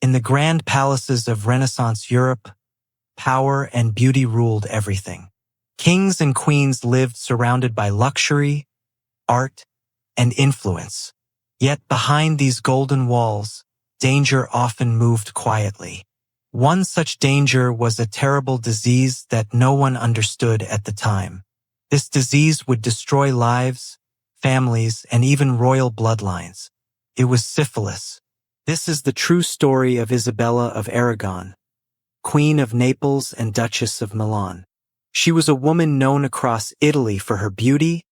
In the grand palaces of Renaissance Europe, power and beauty ruled everything. Kings and queens lived surrounded by luxury, art, and influence. Yet behind these golden walls, danger often moved quietly. One such danger was a terrible disease that no one understood at the time. This disease would destroy lives, families, and even royal bloodlines. It was syphilis. This is the true story of Isabella of Aragon, Queen of Naples and Duchess of Milan. She was a woman known across Italy for her beauty,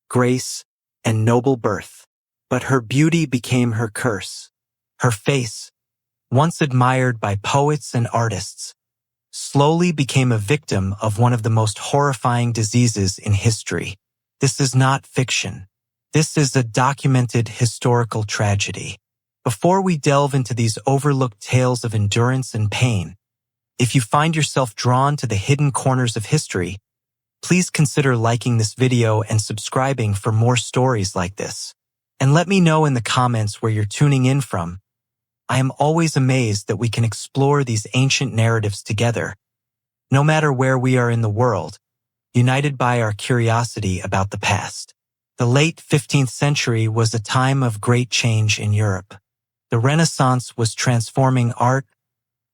grace, and noble birth. But her beauty became her curse. Her face, once admired by poets and artists, slowly became a victim of one of the most horrifying diseases in history. This is not fiction. This is a documented historical tragedy. Before we delve into these overlooked tales of endurance and pain, if you find yourself drawn to the hidden corners of history, please consider liking this video and subscribing for more stories like this. And let me know in the comments where you're tuning in from. I am always amazed that we can explore these ancient narratives together, no matter where we are in the world, united by our curiosity about the past. The late 15th century was a time of great change in Europe. The Renaissance was transforming art,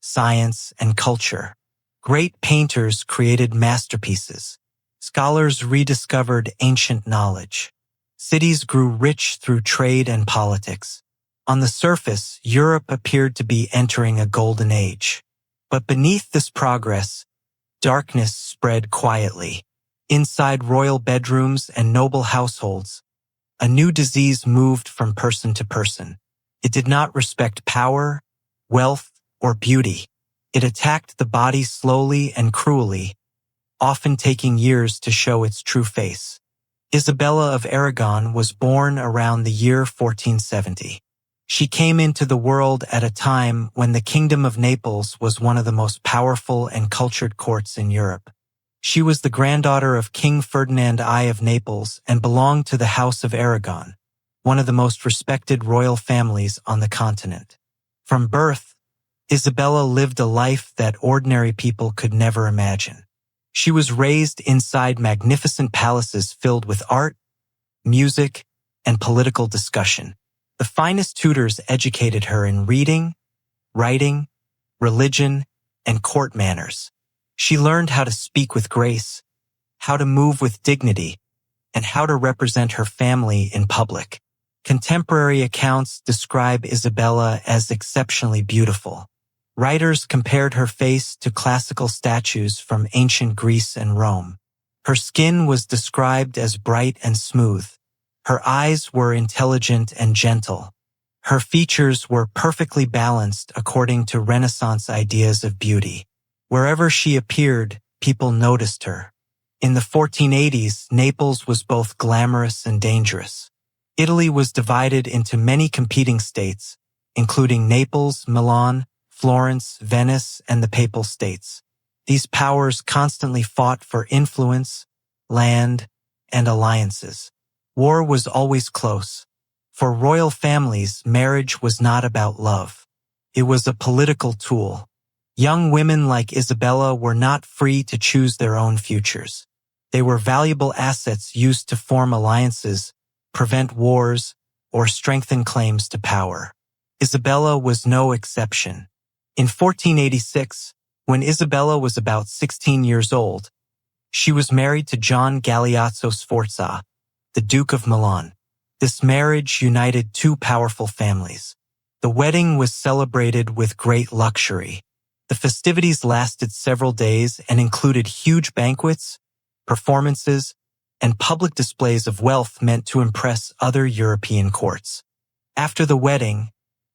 science, and culture. Great painters created masterpieces. Scholars rediscovered ancient knowledge. Cities grew rich through trade and politics. On the surface, Europe appeared to be entering a golden age. But beneath this progress, darkness spread quietly. Inside royal bedrooms and noble households, a new disease moved from person to person. It did not respect power, wealth, or beauty. It attacked the body slowly and cruelly, often taking years to show its true face. Isabella of Aragon was born around the year 1470. She came into the world at a time when the Kingdom of Naples was one of the most powerful and cultured courts in Europe. She was the granddaughter of King Ferdinand I of Naples and belonged to the House of Aragon, one of the most respected royal families on the continent. From birth, Isabella lived a life that ordinary people could never imagine. She was raised inside magnificent palaces filled with art, music, and political discussion. The finest tutors educated her in reading, writing, religion, and court manners. She learned how to speak with grace, how to move with dignity, and how to represent her family in public. Contemporary accounts describe Isabella as exceptionally beautiful. Writers compared her face to classical statues from ancient Greece and Rome. Her skin was described as bright and smooth. Her eyes were intelligent and gentle. Her features were perfectly balanced according to Renaissance ideas of beauty. Wherever she appeared, people noticed her. In the 1480s, Naples was both glamorous and dangerous. Italy was divided into many competing states, including Naples, Milan, Florence, Venice, and the Papal States. These powers constantly fought for influence, land, and alliances. War was always close. For royal families, marriage was not about love. It was a political tool. Young women like Isabella were not free to choose their own futures. They were valuable assets used to form alliances, prevent wars, or strengthen claims to power. Isabella was no exception. In 1486, when Isabella was about 16 years old, she was married to Gian Galeazzo Sforza, the Duke of Milan. This marriage united two powerful families. The wedding was celebrated with great luxury. The festivities lasted several days and included huge banquets, performances, and public displays of wealth meant to impress other European courts. After the wedding,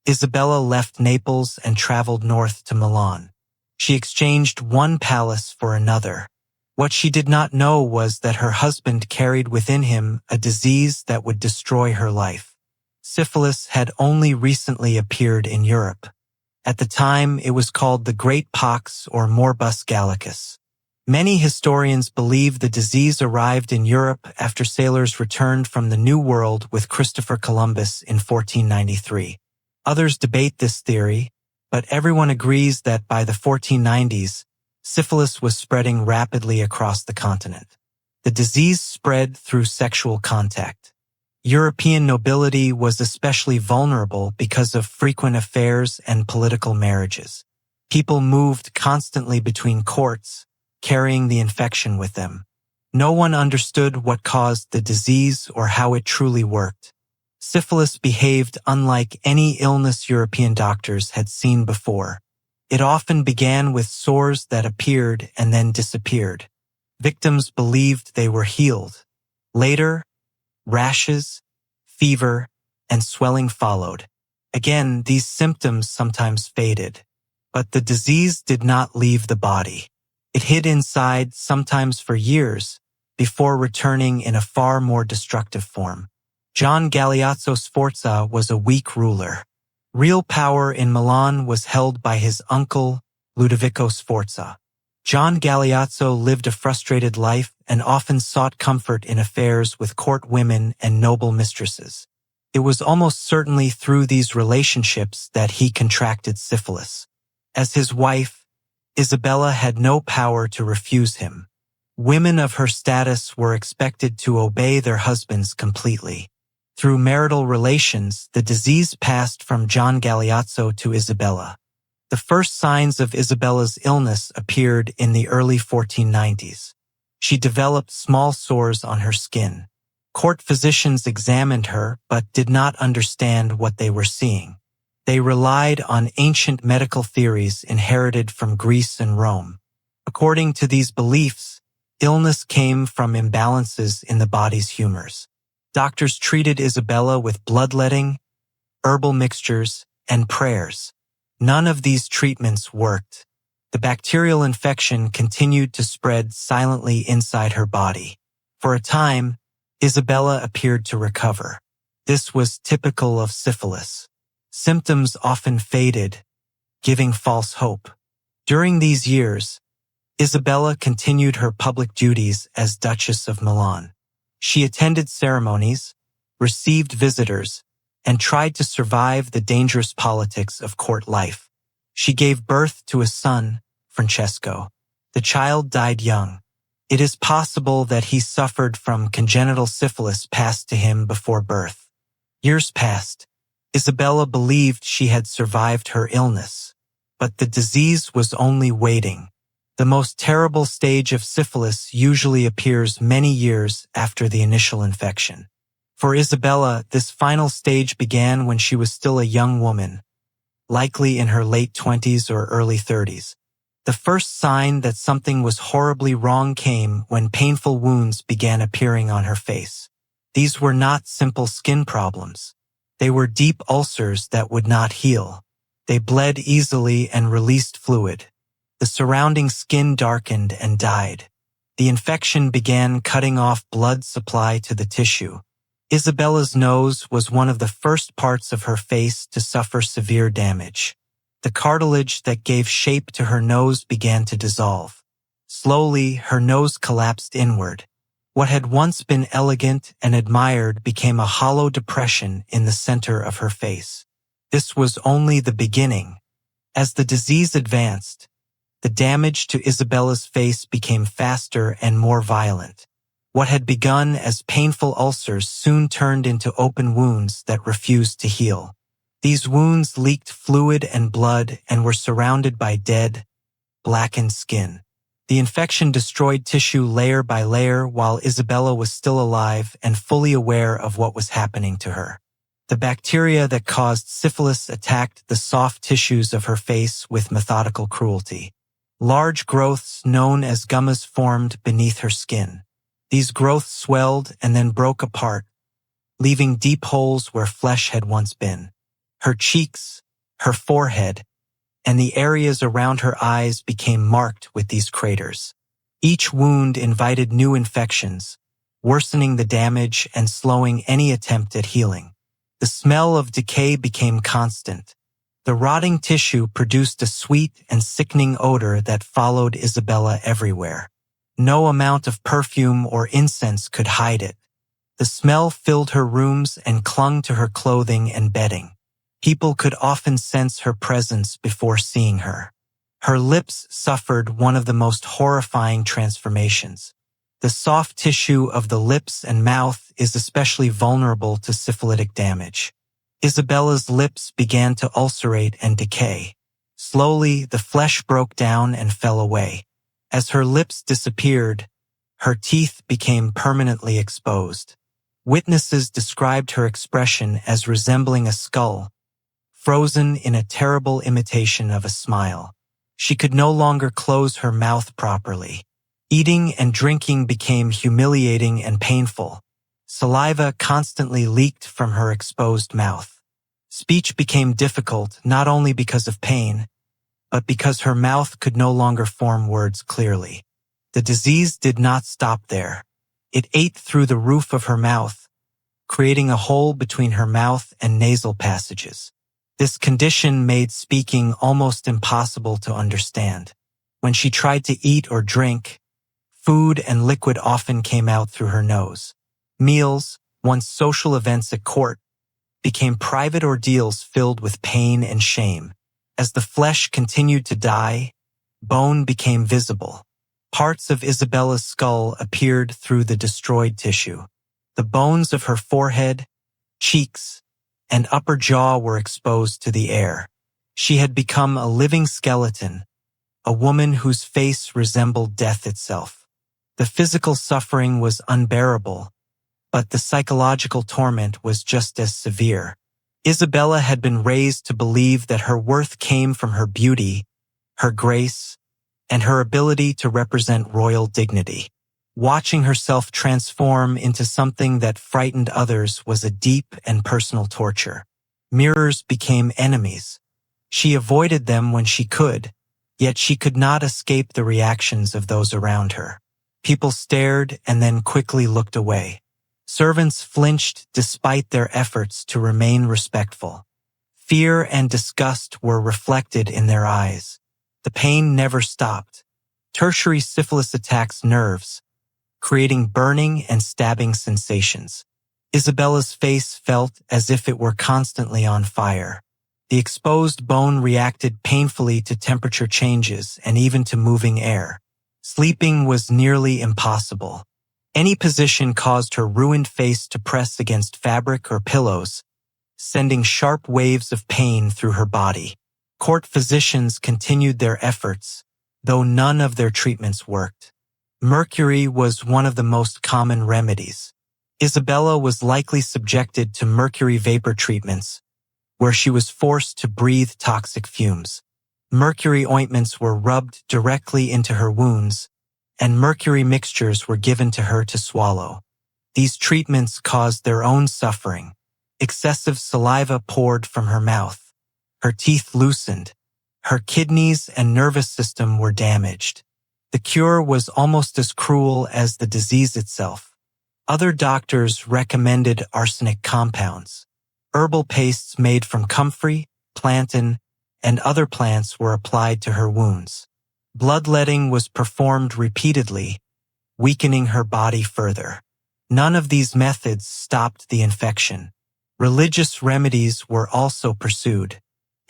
Isabella left Naples and traveled north to Milan. She exchanged one palace for another. What she did not know was that her husband carried within him a disease that would destroy her life. Syphilis had only recently appeared in Europe. At the time, it was called the Great Pox or Morbus Gallicus. Many historians believe the disease arrived in Europe after sailors returned from the New World with Christopher Columbus in 1493. Others debate this theory, but everyone agrees that by the 1490s, syphilis was spreading rapidly across the continent. The disease spread through sexual contact. European nobility was especially vulnerable because of frequent affairs and political marriages. People moved constantly between courts, carrying the infection with them. No one understood what caused the disease or how it truly worked. Syphilis behaved unlike any illness European doctors had seen before. It often began with sores that appeared and then disappeared. Victims believed they were healed. Later, rashes, fever, and swelling followed. Again, these symptoms sometimes faded. But the disease did not leave the body. It hid inside, sometimes for years, before returning in a far more destructive form. Gian Galeazzo Sforza was a weak ruler. Real power in Milan was held by his uncle, Ludovico Sforza. Gian Galeazzo lived a frustrated life and often sought comfort in affairs with court women and noble mistresses. It was almost certainly through these relationships that he contracted syphilis. As his wife, Isabella had no power to refuse him. Women of her status were expected to obey their husbands completely. Through marital relations, the disease passed from Gian Galeazzo to Isabella. The first signs of Isabella's illness appeared in the early 1490s. She developed small sores on her skin. Court physicians examined her but did not understand what they were seeing. They relied on ancient medical theories inherited from Greece and Rome. According to these beliefs, illness came from imbalances in the body's humors. Doctors treated Isabella with bloodletting, herbal mixtures, and prayers. None of these treatments worked. The bacterial infection continued to spread silently inside her body. For a time, Isabella appeared to recover. This was typical of syphilis. Symptoms often faded, giving false hope. During these years, Isabella continued her public duties as Duchess of Milan. She attended ceremonies, received visitors, and tried to survive the dangerous politics of court life. She gave birth to a son, Francesco. The child died young. It is possible that he suffered from congenital syphilis passed to him before birth. Years passed. Isabella believed she had survived her illness, but the disease was only waiting. The most terrible stage of syphilis usually appears many years after the initial infection. For Isabella, this final stage began when she was still a young woman, likely in her late 20s or early 30s. The first sign that something was horribly wrong came when painful wounds began appearing on her face. These were not simple skin problems. They were deep ulcers that would not heal. They bled easily and released fluid. The surrounding skin darkened and died. The infection began cutting off blood supply to the tissue. Isabella's nose was one of the first parts of her face to suffer severe damage. The cartilage that gave shape to her nose began to dissolve. Slowly, her nose collapsed inward. What had once been elegant and admired became a hollow depression in the center of her face. This was only the beginning. As the disease advanced, the damage to Isabella's face became faster and more violent. What had begun as painful ulcers soon turned into open wounds that refused to heal. These wounds leaked fluid and blood and were surrounded by dead, blackened skin. The infection destroyed tissue layer by layer while Isabella was still alive and fully aware of what was happening to her. The bacteria that caused syphilis attacked the soft tissues of her face with methodical cruelty. Large growths known as gummas formed beneath her skin. These growths swelled and then broke apart, leaving deep holes where flesh had once been. Her cheeks, her forehead, and the areas around her eyes became marked with these craters. Each wound invited new infections, worsening the damage and slowing any attempt at healing. The smell of decay became constant. The rotting tissue produced a sweet and sickening odor that followed Isabella everywhere. No amount of perfume or incense could hide it. The smell filled her rooms and clung to her clothing and bedding. People could often sense her presence before seeing her. Her lips suffered one of the most horrifying transformations. The soft tissue of the lips and mouth is especially vulnerable to syphilitic damage. Isabella's lips began to ulcerate and decay. Slowly, the flesh broke down and fell away. As her lips disappeared, her teeth became permanently exposed. Witnesses described her expression as resembling a skull, frozen in a terrible imitation of a smile. She could no longer close her mouth properly. Eating and drinking became humiliating and painful. Saliva constantly leaked from her exposed mouth. Speech became difficult not only because of pain, but because her mouth could no longer form words clearly. The disease did not stop there. It ate through the roof of her mouth, creating a hole between her mouth and nasal passages. This condition made speaking almost impossible to understand. When she tried to eat or drink, food and liquid often came out through her nose. Meals, once social events at court, became private ordeals filled with pain and shame. As the flesh continued to die, bone became visible. Parts of Isabella's skull appeared through the destroyed tissue. The bones of her forehead, cheeks, and upper jaw were exposed to the air. She had become a living skeleton, a woman whose face resembled death itself. The physical suffering was unbearable, but the psychological torment was just as severe. Isabella had been raised to believe that her worth came from her beauty, her grace, and her ability to represent royal dignity. Watching herself transform into something that frightened others was a deep and personal torture. Mirrors became enemies. She avoided them when she could, yet she could not escape the reactions of those around her. People stared and then quickly looked away. Servants flinched despite their efforts to remain respectful. Fear and disgust were reflected in their eyes. The pain never stopped. Tertiary syphilis attacks nerves, creating burning and stabbing sensations. Isabella's face felt as if it were constantly on fire. The exposed bone reacted painfully to temperature changes and even to moving air. Sleeping was nearly impossible. Any position caused her ruined face to press against fabric or pillows, sending sharp waves of pain through her body. Court physicians continued their efforts, though none of their treatments worked. Mercury was one of the most common remedies. Isabella was likely subjected to mercury vapor treatments, where she was forced to breathe toxic fumes. Mercury ointments were rubbed directly into her wounds, and mercury mixtures were given to her to swallow. These treatments caused their own suffering. Excessive saliva poured from her mouth. Her teeth loosened. Her kidneys and nervous system were damaged. The cure was almost as cruel as the disease itself. Other doctors recommended arsenic compounds. Herbal pastes made from comfrey, plantain, and other plants were applied to her wounds. Bloodletting was performed repeatedly, weakening her body further. None of these methods stopped the infection. Religious remedies were also pursued.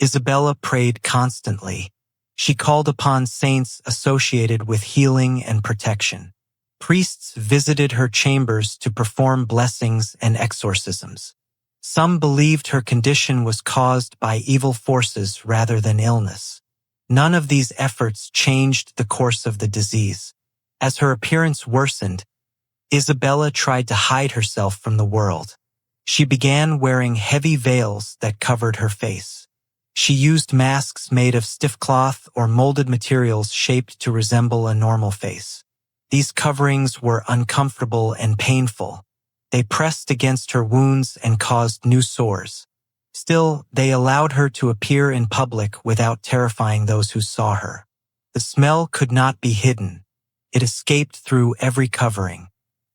Isabella prayed constantly. She called upon saints associated with healing and protection. Priests visited her chambers to perform blessings and exorcisms. Some believed her condition was caused by evil forces rather than illness. None of these efforts changed the course of the disease. As her appearance worsened, Isabella tried to hide herself from the world. She began wearing heavy veils that covered her face. She used masks made of stiff cloth or molded materials shaped to resemble a normal face. These coverings were uncomfortable and painful. They pressed against her wounds and caused new sores. Still, they allowed her to appear in public without terrifying those who saw her. The smell could not be hidden. It escaped through every covering.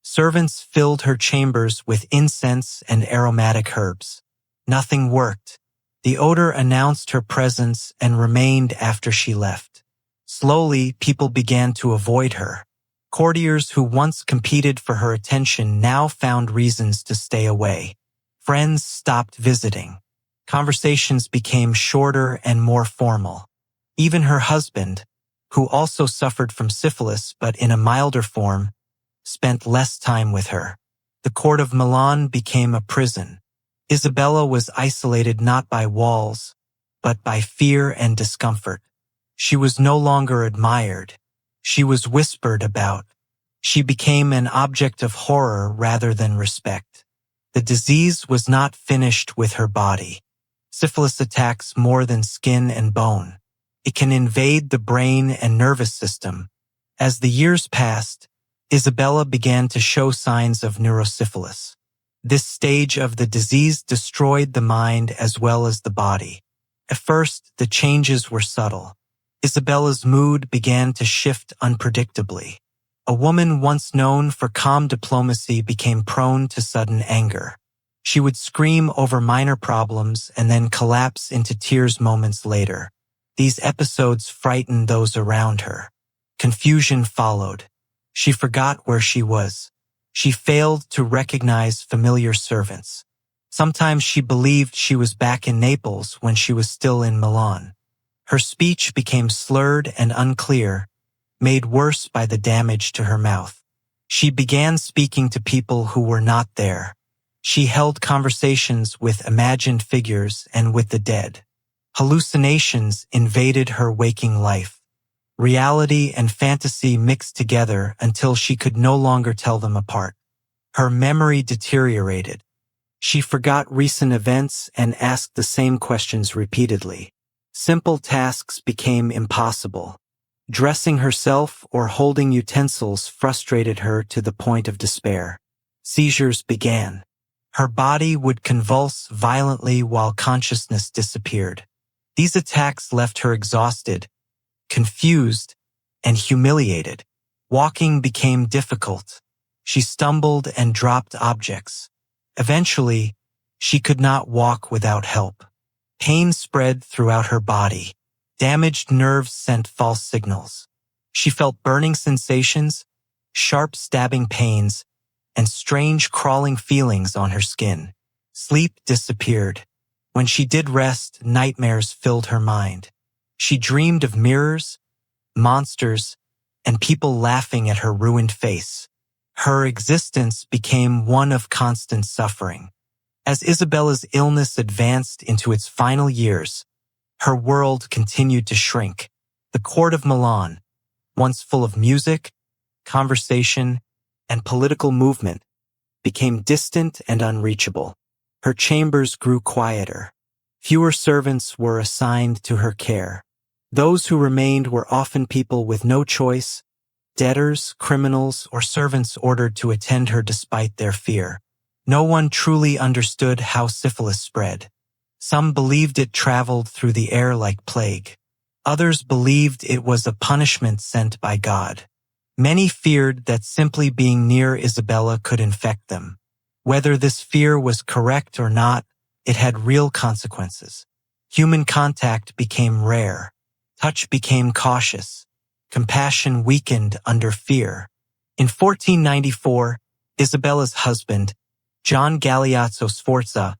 Servants filled her chambers with incense and aromatic herbs. Nothing worked. The odor announced her presence and remained after she left. Slowly, people began to avoid her. Courtiers who once competed for her attention now found reasons to stay away. Friends stopped visiting. Conversations became shorter and more formal. Even her husband, who also suffered from syphilis but in a milder form, spent less time with her. The court of Milan became a prison. Isabella was isolated not by walls, but by fear and discomfort. She was no longer admired. She was whispered about. She became an object of horror rather than respect. The disease was not finished with her body. Syphilis attacks more than skin and bone. It can invade the brain and nervous system. As the years passed, Isabella began to show signs of neurosyphilis. This stage of the disease destroyed the mind as well as the body. At first, the changes were subtle. Isabella's mood began to shift unpredictably. A woman once known for calm diplomacy became prone to sudden anger. She would scream over minor problems and then collapse into tears moments later. These episodes frightened those around her. Confusion followed. She forgot where she was. She failed to recognize familiar servants. Sometimes she believed she was back in Naples when she was still in Milan. Her speech became slurred and unclear, made worse by the damage to her mouth. She began speaking to people who were not there. She held conversations with imagined figures and with the dead. Hallucinations invaded her waking life. Reality and fantasy mixed together until she could no longer tell them apart. Her memory deteriorated. She forgot recent events and asked the same questions repeatedly. Simple tasks became impossible. Dressing herself or holding utensils frustrated her to the point of despair. Seizures began. Her body would convulse violently while consciousness disappeared. These attacks left her exhausted, confused, and humiliated. Walking became difficult. She stumbled and dropped objects. Eventually, she could not walk without help. Pain spread throughout her body. Damaged nerves sent false signals. She felt burning sensations, sharp stabbing pains, and strange crawling feelings on her skin. Sleep disappeared. When she did rest, nightmares filled her mind. She dreamed of mirrors, monsters, and people laughing at her ruined face. Her existence became one of constant suffering. As Isabella's illness advanced into its final years, her world continued to shrink. The court of Milan, once full of music, conversation, and political movement, became distant and unreachable. Her chambers grew quieter. Fewer servants were assigned to her care. Those who remained were often people with no choice, debtors, criminals, or servants ordered to attend her despite their fear. No one truly understood how syphilis spread. Some believed it traveled through the air like plague. Others believed it was a punishment sent by God. Many feared that simply being near Isabella could infect them. Whether this fear was correct or not, it had real consequences. Human contact became rare. Touch became cautious. Compassion weakened under fear. In 1494, Isabella's husband, Gian Galeazzo Sforza,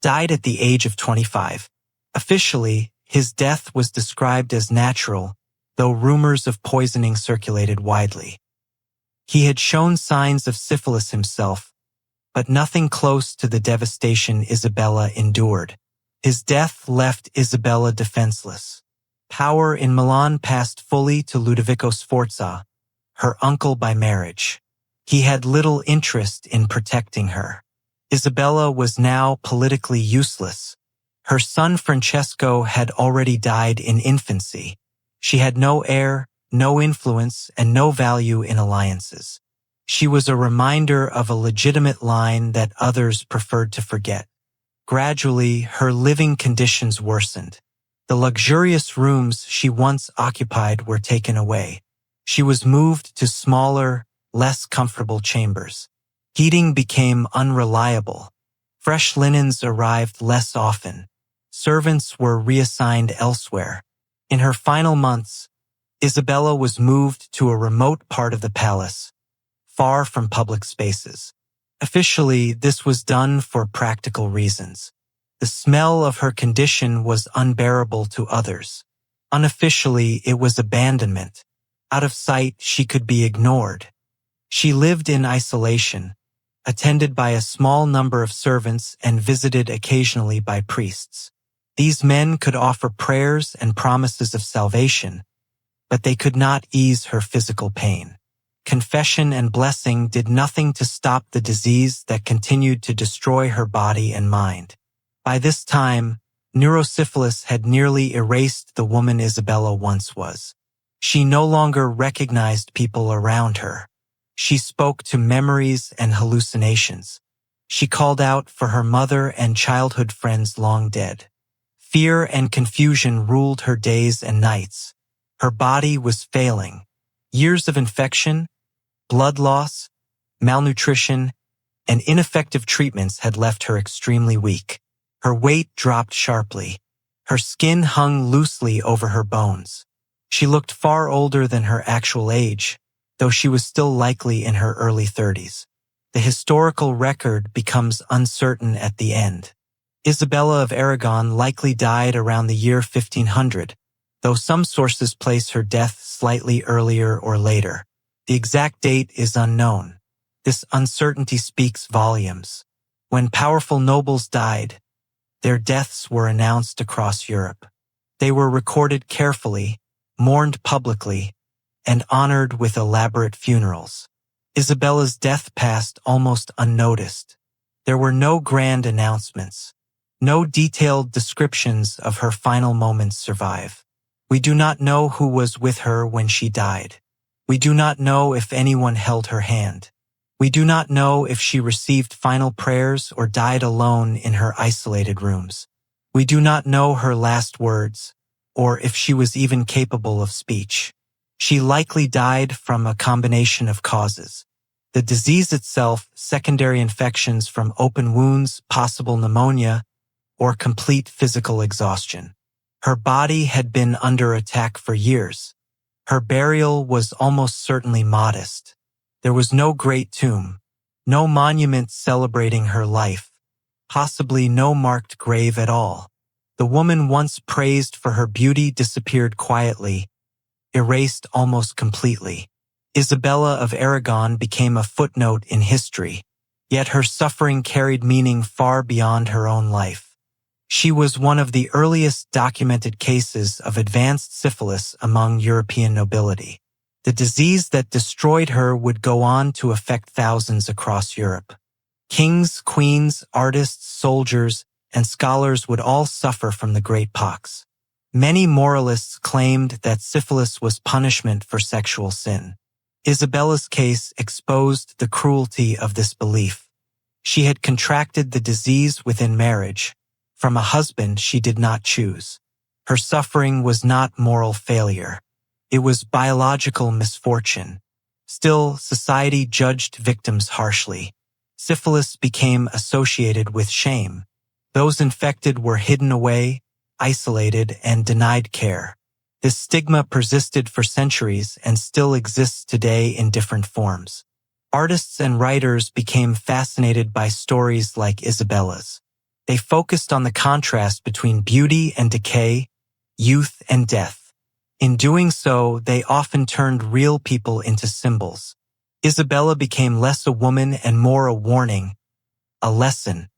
died at the age of 25. Officially, his death was described as natural, though rumors of poisoning circulated widely. He had shown signs of syphilis himself, but nothing close to the devastation Isabella endured. His death left Isabella defenseless. Power in Milan passed fully to Ludovico Sforza, her uncle by marriage. He had little interest in protecting her. Isabella was now politically useless. Her son Francesco had already died in infancy. She had no heir, no influence, and no value in alliances. She was a reminder of a legitimate line that others preferred to forget. Gradually, her living conditions worsened. The luxurious rooms she once occupied were taken away. She was moved to smaller, less comfortable chambers. Heating became unreliable. Fresh linens arrived less often. Servants were reassigned elsewhere. In her final months, Isabella was moved to a remote part of the palace, far from public spaces. Officially, this was done for practical reasons. The smell of her condition was unbearable to others. Unofficially, it was abandonment. Out of sight, she could be ignored. She lived in isolation, attended by a small number of servants and visited occasionally by priests. These men could offer prayers and promises of salvation, but they could not ease her physical pain. Confession and blessing did nothing to stop the disease that continued to destroy her body and mind. By this time, neurosyphilis had nearly erased the woman Isabella once was. She no longer recognized people around her. She spoke to memories and hallucinations. She called out for her mother and childhood friends long dead. Fear and confusion ruled her days and nights. Her body was failing. Years of infection, blood loss, malnutrition, and ineffective treatments had left her extremely weak. Her weight dropped sharply. Her skin hung loosely over her bones. She looked far older than her actual age, though she was still likely in her early 30s. The historical record becomes uncertain at the end. Isabella of Aragon likely died around the year 1500, though some sources place her death slightly earlier or later. The exact date is unknown. This uncertainty speaks volumes. When powerful nobles died, their deaths were announced across Europe. They were recorded carefully, mourned publicly, and honored with elaborate funerals. Isabella's death passed almost unnoticed. There were no grand announcements. No detailed descriptions of her final moments survive. We do not know who was with her when she died. We do not know if anyone held her hand. We do not know if she received final prayers or died alone in her isolated rooms. We do not know her last words, or if she was even capable of speech. She likely died from a combination of causes. The disease itself, secondary infections from open wounds, possible pneumonia, or complete physical exhaustion. Her body had been under attack for years. Her burial was almost certainly modest. There was no great tomb, no monument celebrating her life, possibly no marked grave at all. The woman once praised for her beauty disappeared quietly, erased almost completely. Isabella of Aragon became a footnote in history, yet her suffering carried meaning far beyond her own life. She was one of the earliest documented cases of advanced syphilis among European nobility. The disease that destroyed her would go on to affect thousands across Europe. Kings, queens, artists, soldiers, and scholars would all suffer from the great pox. Many moralists claimed that syphilis was punishment for sexual sin. Isabella's case exposed the cruelty of this belief. She had contracted the disease within marriage, from a husband she did not choose. Her suffering was not moral failure. It was biological misfortune. Still, society judged victims harshly. Syphilis became associated with shame. Those infected were hidden away, isolated, and denied care. This stigma persisted for centuries and still exists today in different forms. Artists and writers became fascinated by stories like Isabella's. They focused on the contrast between beauty and decay, youth and death. In doing so, they often turned real people into symbols. Isabella became less a woman and more a warning, a lesson,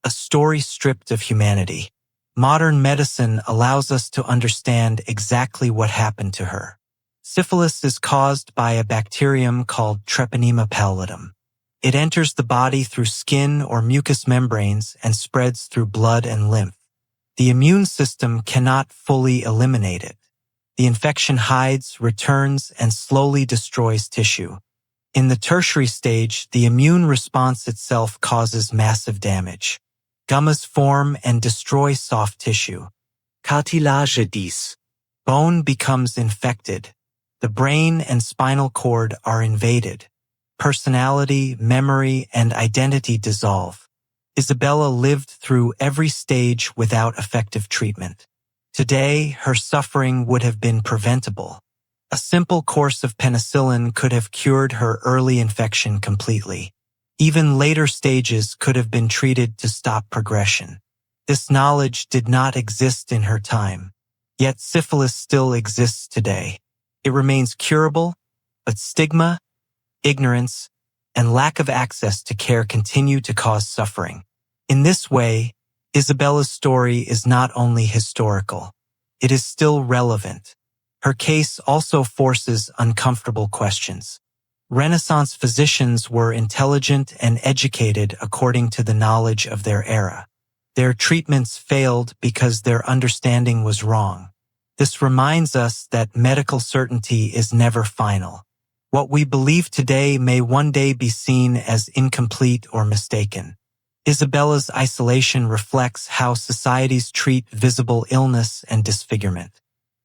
a story stripped of humanity. Modern medicine allows us to understand exactly what happened to her. Syphilis is caused by a bacterium called Treponema pallidum. It enters the body through skin or mucous membranes and spreads through blood and lymph. The immune system cannot fully eliminate it. The infection hides, returns, and slowly destroys tissue. In the tertiary stage, the immune response itself causes massive damage. Gummas form and destroy soft tissue. Cartilage dis. Bone becomes infected. The brain and spinal cord are invaded. Personality, memory, and identity dissolve. Isabella lived through every stage without effective treatment. Today, her suffering would have been preventable. A simple course of penicillin could have cured her early infection completely. Even later stages could have been treated to stop progression. This knowledge did not exist in her time, yet syphilis still exists today. It remains curable, but stigma, ignorance, and lack of access to care continue to cause suffering. In this way, Isabella's story is not only historical, it is still relevant. Her case also forces uncomfortable questions. Renaissance physicians were intelligent and educated according to the knowledge of their era. Their treatments failed because their understanding was wrong. This reminds us that medical certainty is never final. What we believe today may one day be seen as incomplete or mistaken. Isabella's isolation reflects how societies treat visible illness and disfigurement.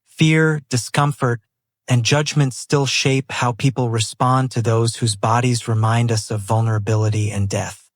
Fear, discomfort, and judgment still shape how people respond to those whose bodies remind us of vulnerability and death.